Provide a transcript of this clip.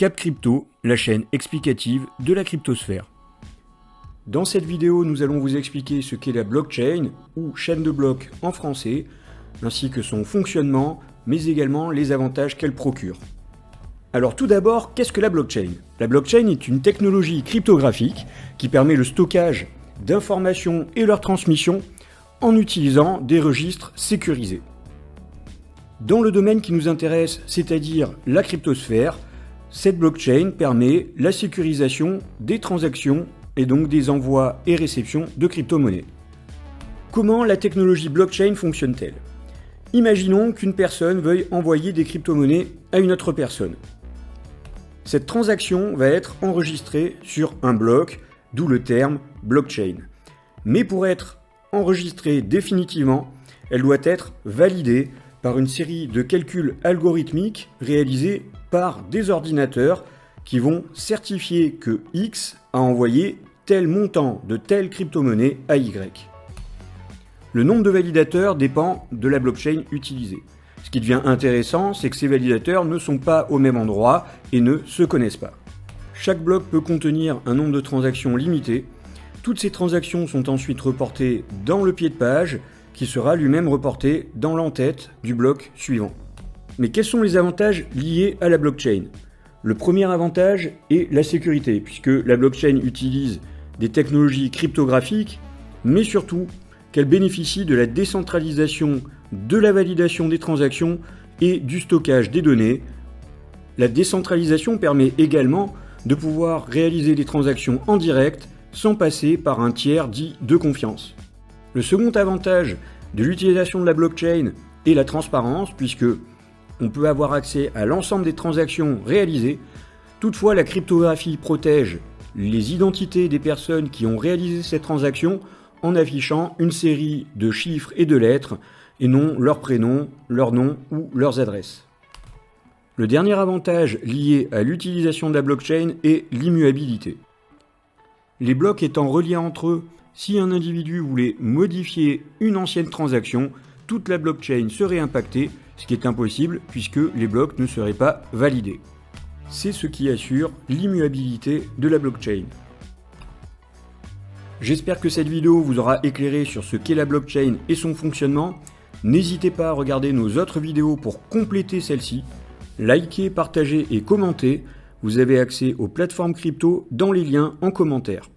Cap Crypto, la chaîne explicative de la cryptosphère. Dans cette vidéo, nous allons vous expliquer ce qu'est la blockchain, ou chaîne de blocs en français, ainsi que son fonctionnement, mais également les avantages qu'elle procure. Alors tout d'abord, qu'est-ce que la blockchain? La blockchain est une technologie cryptographique qui permet le stockage d'informations et leur transmission en utilisant des registres sécurisés. Dans le domaine qui nous intéresse, c'est-à-dire la cryptosphère, cette blockchain permet la sécurisation des transactions et donc des envois et réceptions de crypto-monnaies. Comment la technologie blockchain fonctionne-t-elle? Imaginons qu'une personne veuille envoyer des crypto-monnaies à une autre personne. Cette transaction va être enregistrée sur un bloc, d'où le terme blockchain. Mais pour être enregistrée définitivement, elle doit être validée par une série de calculs algorithmiques réalisés par des ordinateurs qui vont certifier que X a envoyé tel montant de telle crypto-monnaie à Y. Le nombre de validateurs dépend de la blockchain utilisée. Ce qui devient intéressant, c'est que ces validateurs ne sont pas au même endroit et ne se connaissent pas. Chaque bloc peut contenir un nombre de transactions limité. Toutes ces transactions sont ensuite reportées dans le pied de page, qui sera lui-même reporté dans l'entête du bloc suivant. Mais quels sont les avantages liés à la blockchain? Le premier avantage est la sécurité, puisque la blockchain utilise des technologies cryptographiques, mais surtout qu'elle bénéficie de la décentralisation de la validation des transactions et du stockage des données. La décentralisation permet également de pouvoir réaliser des transactions en direct sans passer par un tiers dit de confiance. Le second avantage de l'utilisation de la blockchain est la transparence, puisque on peut avoir accès à l'ensemble des transactions réalisées. Toutefois, la cryptographie protège les identités des personnes qui ont réalisé ces transactions en affichant une série de chiffres et de lettres, et non leur prénom, leur nom ou leurs adresses. Le dernier avantage lié à l'utilisation de la blockchain est l'immuabilité. Les blocs étant reliés entre eux, si un individu voulait modifier une ancienne transaction, toute la blockchain serait impactée, ce qui est impossible puisque les blocs ne seraient pas validés. C'est ce qui assure l'immuabilité de la blockchain. J'espère que cette vidéo vous aura éclairé sur ce qu'est la blockchain et son fonctionnement. N'hésitez pas à regarder nos autres vidéos pour compléter celle-ci. Likez, partagez et commentez. Vous avez accès aux plateformes crypto dans les liens en commentaire.